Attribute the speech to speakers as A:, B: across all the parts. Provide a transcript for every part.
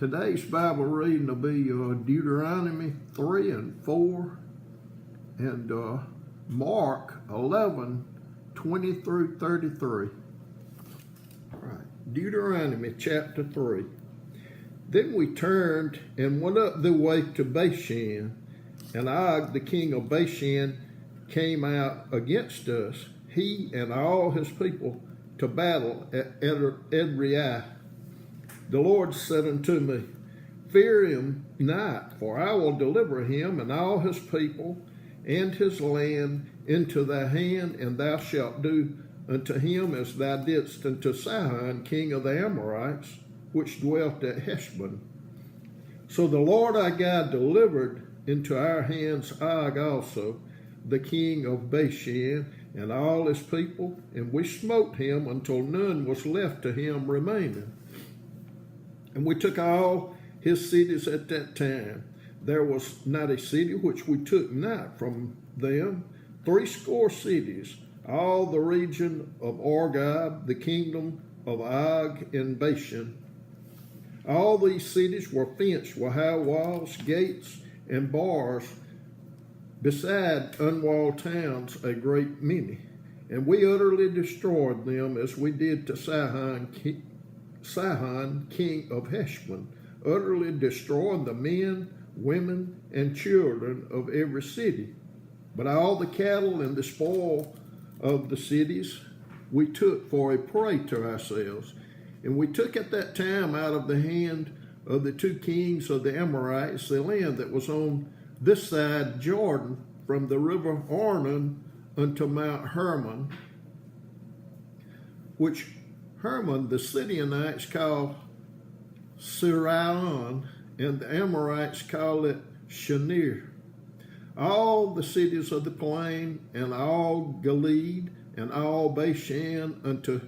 A: Today's Bible reading will be Deuteronomy 3 and 4 and Mark 11, 20 through 33. All right, Deuteronomy chapter 3. Then we turned and went up the way to Bashan, and Og, the king of Bashan, came out against us, he and all his people, to battle at Edrei. The Lord said unto me, Fear him not, for I will deliver him and all his people and his land into thy hand, and thou shalt do unto him as thou didst unto Sihon, king of the Amorites, which dwelt at Heshbon. So the Lord our God delivered into our hands Og also, the king of Bashan, and all his people, and we smote him until none was left to him remaining. And we took all his cities at that time. There was not a city which we took not from them, 80 cities, all the region of Argob, the kingdom of Og in Bashan. All these cities were fenced with high walls, gates, and bars, beside unwalled towns a great many. And we utterly destroyed them as we did to Sihon, king of Heshbon, utterly destroying the men, women, and children of every city. But all the cattle and the spoil of the cities we took for a prey to ourselves. And we took at that time out of the hand of the two kings of the Amorites the land that was on this side Jordan, from the river Arnon unto Mount Hermon, which Hermon the Sidonites call Sirion, and the Amorites call it Shinir. All the cities of the plain, and all Gilead, and all Bashan unto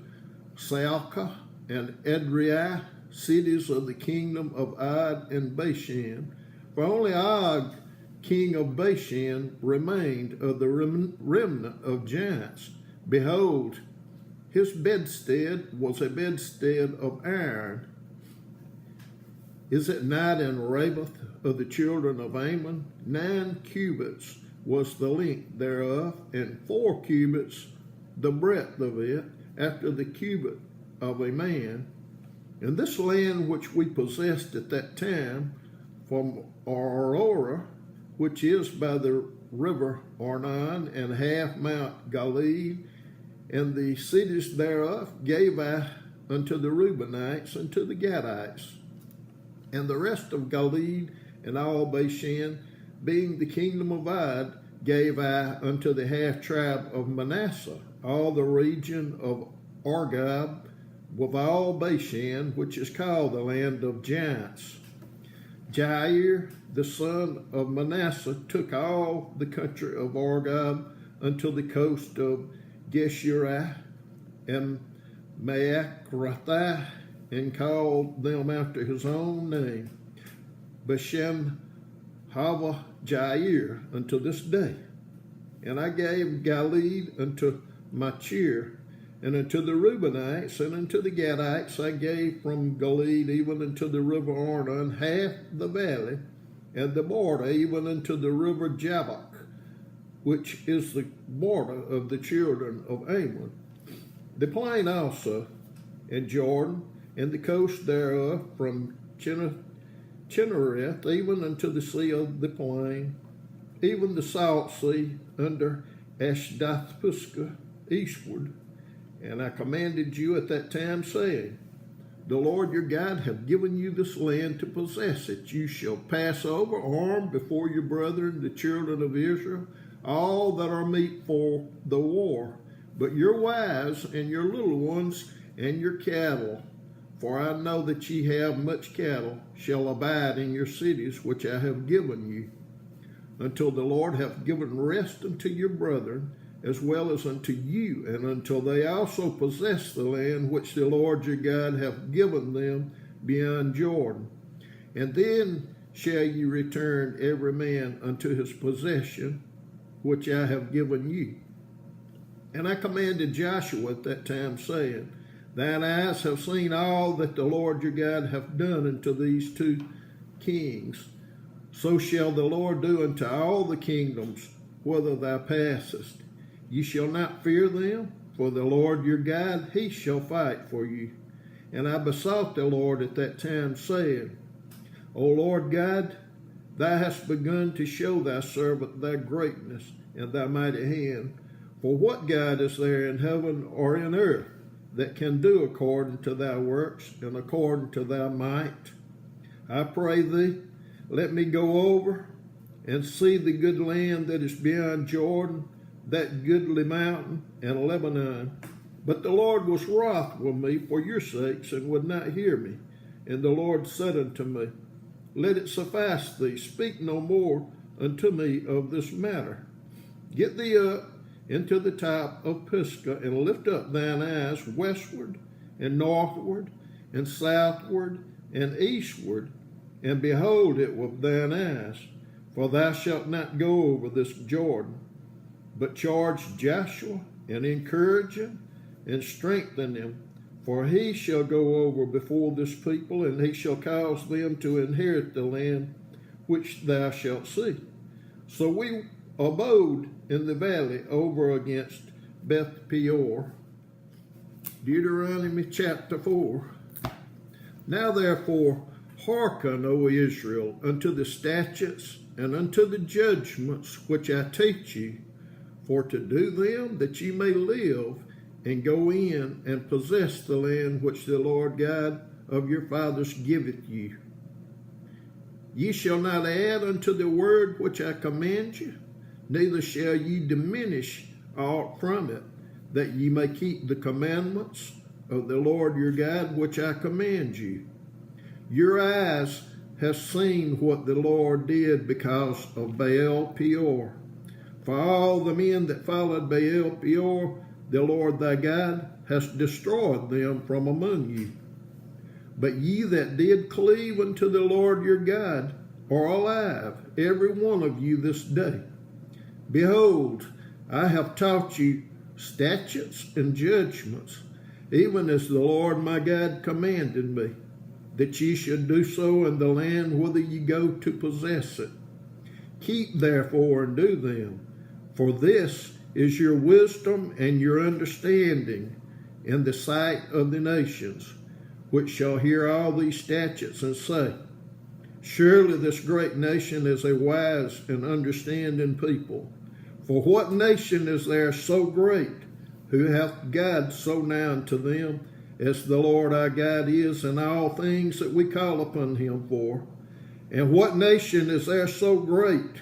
A: Salcah and Edrei, cities of the kingdom of Og and Bashan. For only Og, king of Bashan, remained of the remnant of giants. Behold, his bedstead was a bedstead of iron. Is it not in Rabath of the children of Ammon? 9 cubits was the length thereof, and 4 cubits the breadth of it, after the cubit of a man. And this land which we possessed at that time, from Aurora, which is by the river Arnon, and half Mount Gilead, and the cities thereof, gave I unto the Reubenites and to the Gadites. And the rest of Gilead and all Bashan, being the kingdom of Og, gave I unto the half tribe of Manasseh, all the region of Argob, with all Bashan, which is called the land of giants. Jair, the son of Manasseh, took all the country of Argob unto the coast of Geshurah and Maacrathah, and called them after his own name, Bashem Hava Jair, unto this day. And I gave Gilead unto Machir, and unto the Reubenites and unto the Gadites I gave from Gilead even unto the river Arnon half the valley, and the border even unto the river Jabbok, which is the border of the children of Ammon. The plain also, and Jordan, and the coast thereof, from Chinnereth even unto the sea of the plain, even the salt sea under Ashdothpisgah eastward. And I commanded you at that time, saying, The Lord your God hath given you this land to possess it. You shall pass over armed before your brethren, the children of Israel, all that are meet for the war, but your wives and your little ones and your cattle, for I know that ye have much cattle, shall abide in your cities which I have given you, until the Lord hath given rest unto your brethren, as well as unto you, and until they also possess the land which the Lord your God hath given them beyond Jordan. And then shall ye return every man unto his possession, which I have given you. And I commanded Joshua at that time, saying, Thine eyes have seen all that the Lord your God hath done unto these two kings. So shall the Lord do unto all the kingdoms whither thou passest. Ye shall not fear them, for the Lord your God, he shall fight for you. And I besought the Lord at that time, saying, O Lord God, thou hast begun to show thy servant thy greatness and thy mighty hand. For what God is there in heaven or in earth that can do according to thy works and according to thy might? I pray thee, let me go over and see the good land that is beyond Jordan, that goodly mountain and Lebanon. But the Lord was wroth with me for your sakes, and would not hear me. And the Lord said unto me, Let it suffice thee, speak no more unto me of this matter. Get thee up into the top of Pisgah, and lift up thine eyes westward, and northward, and southward, and eastward, and behold it with thine eyes. For thou shalt not go over this Jordan, but charge Joshua, and encourage him, and strengthen him, for he shall go over before this people, and he shall cause them to inherit the land which thou shalt see. So we abode in the valley over against Beth Peor. Deuteronomy chapter 4. Now therefore hearken, O Israel, unto the statutes and unto the judgments which I teach you, for to do them that ye may live, and go in and possess the land which the Lord God of your fathers giveth you. Ye shall not add unto the word which I command you, neither shall ye diminish aught from it, that ye may keep the commandments of the Lord your God which I command you. Your eyes have seen what the Lord did because of Baal Peor. For all the men that followed Baal Peor, the Lord thy God has destroyed them from among you. But ye that did cleave unto the Lord your God are alive, every one of you this day. Behold, I have taught you statutes and judgments, even as the Lord my God commanded me, that ye should do so in the land whither ye go to possess it. Keep therefore and do them, for this is your wisdom and your understanding in the sight of the nations, which shall hear all these statutes and say, Surely this great nation is a wise and understanding people. For what nation is there so great, who hath God so nigh to them, as the Lord our God is in all things that we call upon him for? And what nation is there so great,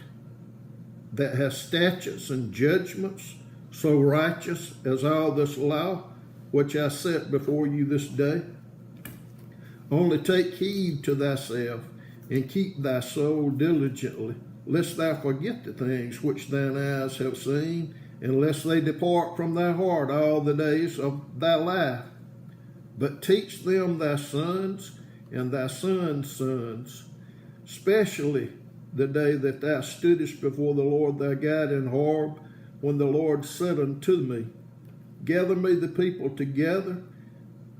A: that has statutes and judgments so righteous as all this law which I set before you this day? Only take heed to thyself, and keep thy soul diligently, lest thou forget the things which thine eyes have seen, and lest they depart from thy heart all the days of thy life. But teach them thy sons and thy sons' sons, especially the day that thou stoodest before the Lord thy God in Horeb, when the Lord said unto me, Gather me the people together,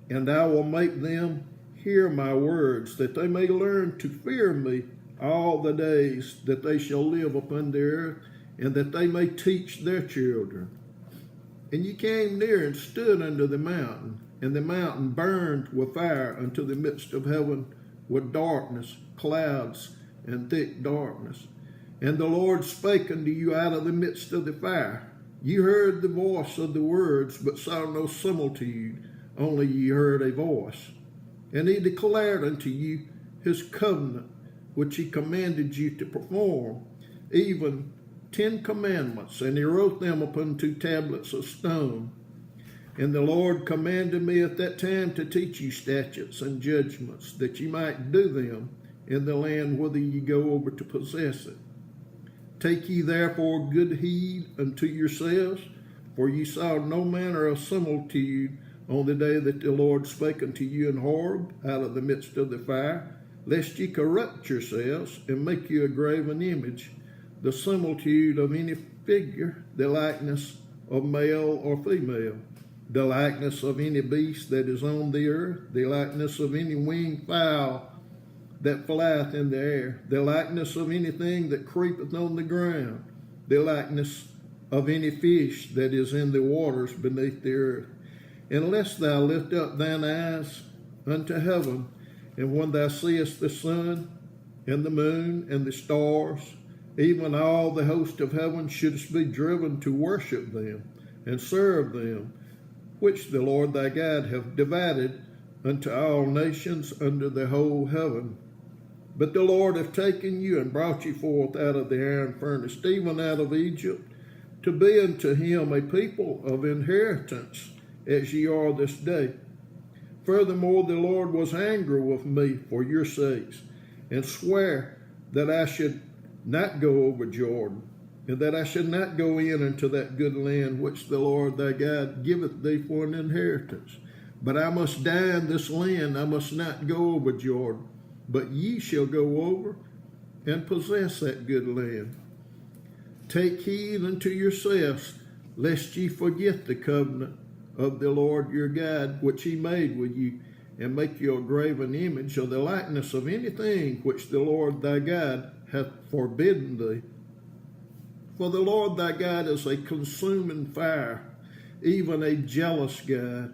A: and I will make them hear my words, that they may learn to fear me all the days that they shall live upon the earth, and that they may teach their children. And ye came near and stood under the mountain, and the mountain burned with fire unto the midst of heaven with darkness, clouds, and thick darkness. And the Lord spake unto you out of the midst of the fire. Ye heard the voice of the words, but saw no similitude, only ye heard a voice. And he declared unto you his covenant, which he commanded you to perform, even 10 commandments, and he wrote them upon 2 tablets of stone. And the Lord commanded me at that time to teach you statutes and judgments, that ye might do them in the land whither ye go over to possess it. Take ye therefore good heed unto yourselves, for ye saw no manner of similitude on the day that the Lord spake unto you in Horeb out of the midst of the fire, lest ye corrupt yourselves and make you a graven image, the similitude of any figure, the likeness of male or female. the likeness of any beast that is on the earth, the likeness of any winged fowl that flieth in the air, the likeness of anything that creepeth on the ground, the likeness of any fish that is in the waters beneath the earth. Unless thou lift up thine eyes unto heaven, and when thou seest the sun and the moon and the stars, even all the host of heaven, shouldst be driven to worship them and serve them, which the Lord thy God hath divided unto all nations under the whole heaven. But the Lord hath taken you and brought you forth out of the iron furnace, even out of Egypt, to be unto him a people of inheritance, as ye are this day. Furthermore, the Lord was angry with me for your sakes, and sware that I should not go over Jordan, and that I should not go in unto that good land which the Lord thy God giveth thee for an inheritance. But I must die in this land, I must not go over Jordan, but ye shall go over and possess that good land. Take heed unto yourselves, lest ye forget the covenant of the Lord your God, which he made with you, and make you a graven image of the likeness of anything which the Lord thy God hath forbidden thee. For the Lord thy God is a consuming fire, even a jealous God.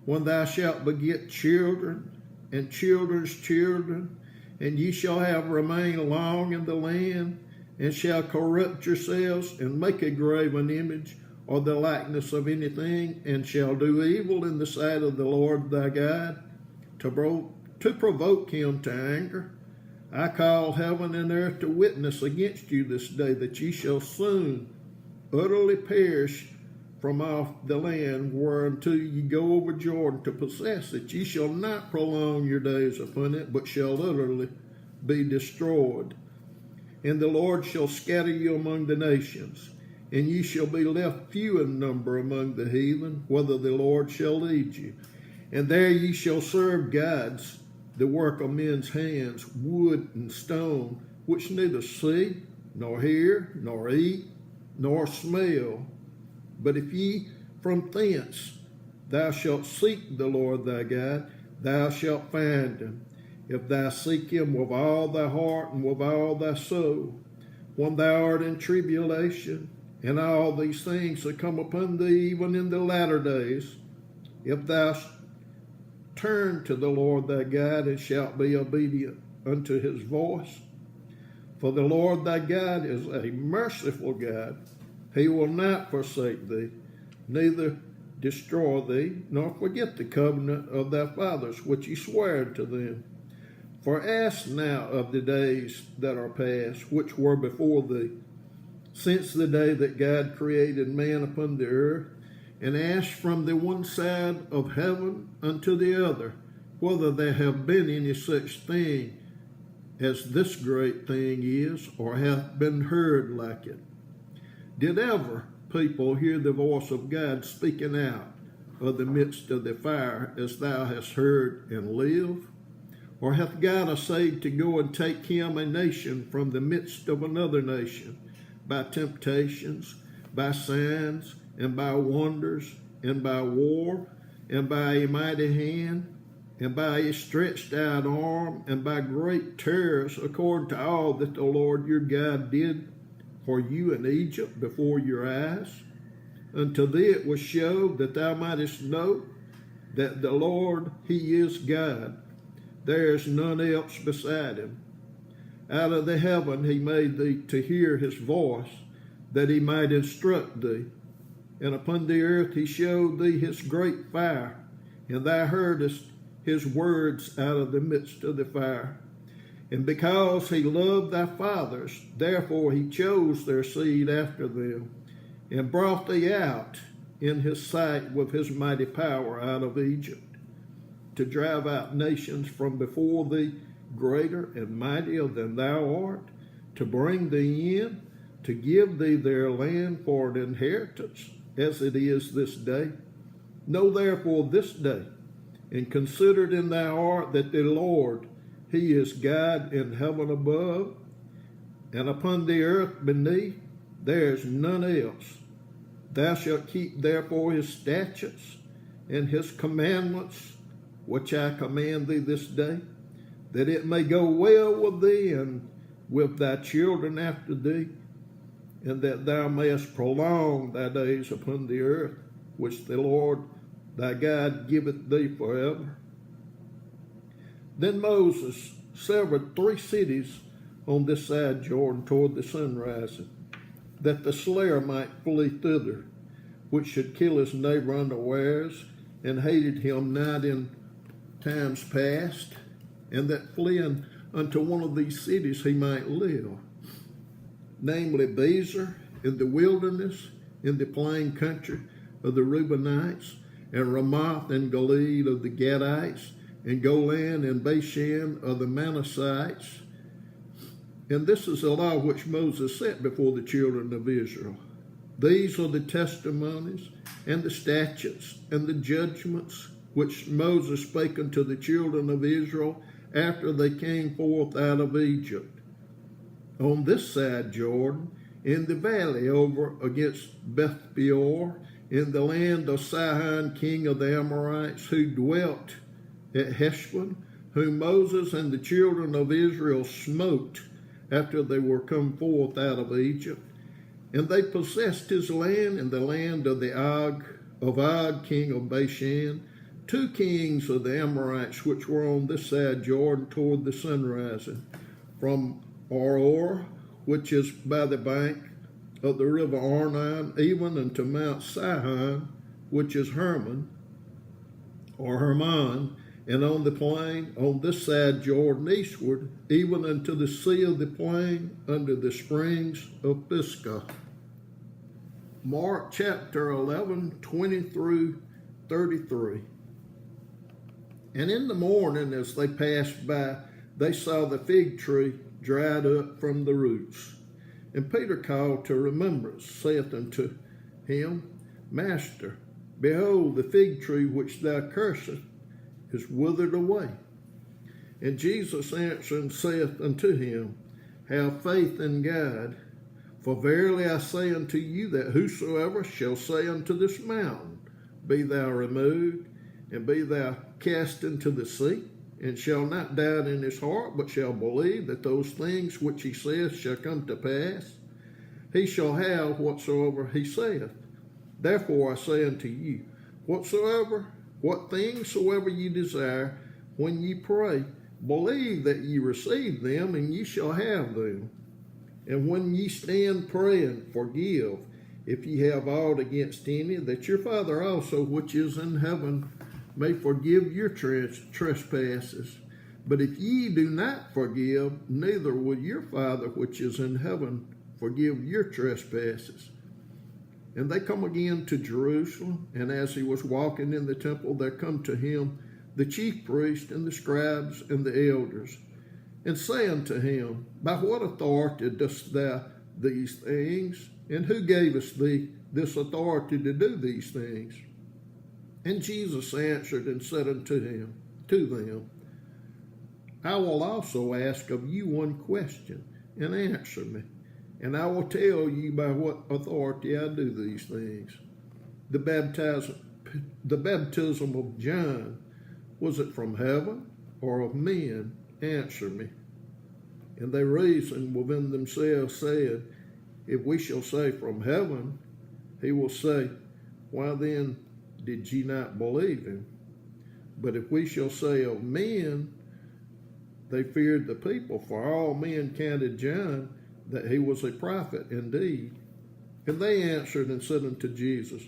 A: When thou shalt beget children and children's children, and ye shall have remained long in the land, and shall corrupt yourselves, and make a graven image, or the likeness of anything, and shall do evil in the sight of the Lord thy God, to provoke him to anger, I call heaven and earth to witness against you this day, that ye shall soon utterly perish from off the land whereunto ye go over Jordan to possess it. Ye shall not prolong your days upon it, but shall utterly be destroyed. And the Lord shall scatter you among the nations, and ye shall be left few in number among the heathen, whither the Lord shall lead you. And there ye shall serve gods, the work of men's hands, wood and stone, which neither see, nor hear, nor eat, nor smell. But if ye from thence thou shalt seek the Lord thy God, thou shalt find him, if thou seek him with all thy heart and with all thy soul. When thou art in tribulation, and all these things shall come upon thee, even in the latter days, if thou turn to the Lord thy God, and shalt be obedient unto his voice. For the Lord thy God is a merciful God. He will not forsake thee, neither destroy thee, nor forget the covenant of thy fathers, which he sware to them. For ask now of the days that are past, which were before thee, since the day that God created man upon the earth, and ask from the one side of heaven unto the other, whether there have been any such thing as this great thing is, or hath been heard like it. Did ever people hear the voice of God speaking out of the midst of the fire, as thou hast heard, and live? Or hath God essayed to go and take him a nation from the midst of another nation, by temptations, by signs, and by wonders, and by war, and by a mighty hand, and by a stretched out arm, and by great terrors, according to all that the Lord your God did for you in Egypt before your eyes? Unto thee it was showed that thou mightest know that the Lord, he is God. There is none else beside him. Out of the heaven he made thee to hear his voice, that he might instruct thee. And upon the earth he showed thee his great fire, and thou heardest his words out of the midst of the fire. And because he loved thy fathers, therefore he chose their seed after them, and brought thee out in his sight with his mighty power out of Egypt, to drive out nations from before thee, greater and mightier than thou art, to bring thee in, to give thee their land for an inheritance, as it is this day. Know therefore this day, and consider it in thy heart, that the Lord, he is God in heaven above, and upon the earth beneath, there is none else. Thou shalt keep therefore his statutes and his commandments, which I command thee this day, that it may go well with thee and with thy children after thee, and that thou mayest prolong thy days upon the earth, which the Lord thy God giveth thee forever. Then Moses severed 3 cities on this side Jordan toward the sunrising, that the slayer might flee thither, which should kill his neighbor unawares, and hated him not in times past, and that fleeing unto one of these cities he might live, namely Bezer in the wilderness, in the plain country of the Reubenites, and Ramoth in Gilead of the Gadites, and Golan and Bashan of the Manassites. And this is the law which Moses set before the children of Israel. These are the testimonies and the statutes and the judgments which Moses spake unto the children of Israel after they came forth out of Egypt, on this side Jordan, in the valley over against Beth Peor, in the land of Sihon king of the Amorites, who dwelt at Heshbon, whom Moses and the children of Israel smote after they were come forth out of Egypt. And they possessed his land in the land of Og king of Bashan, 2 kings of the Amorites which were on this side Jordan toward the sunrising, from Aror, which is by the bank of the river Arnon, even unto Mount Sihon, which is Hermon, and on the plain on this side Jordan eastward, even unto the sea of the plain, under the springs of Pisgah. Mark chapter 11, 20 through 33. And in the morning, as they passed by, they saw the fig tree dried up from the roots. And Peter called to remembrance, saith unto him, Master, behold, the fig tree which thou cursest is withered away. And Jesus answering saith unto him, Have faith in God, for verily I say unto you that whosoever shall say unto this mountain, Be thou removed, and be thou cast into the sea, and shall not doubt in his heart, but shall believe that those things which he saith shall come to pass, he shall have whatsoever he saith. Therefore I say unto you, what things soever ye desire, when ye pray, believe that ye receive them, and ye shall have them. And when ye stand praying, forgive, if ye have aught against any, that your Father also which is in heaven may forgive your trespasses. But if ye do not forgive, neither will your Father which is in heaven forgive your trespasses. And they come again to Jerusalem, and as he was walking in the temple, there come to him the chief priests and the scribes and the elders, and say unto him, By what authority dost thou these things? And who gave us thee this authority to do these things? And Jesus answered and said unto them, I will also ask of you one question, and answer me, and I will tell you by what authority I do these things. The baptism of John, was it from heaven or of men? Answer me. And they reasoned within themselves, saying, If we shall say from heaven, he will say, Why then did ye not believe him? But if we shall say of men, they feared the people, for all men counted John that he was a prophet indeed. And they answered and said unto Jesus,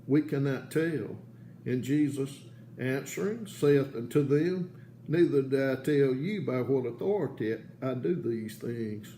A: We cannot tell. And Jesus answering saith unto them, Neither do I tell you by what authority I do these things.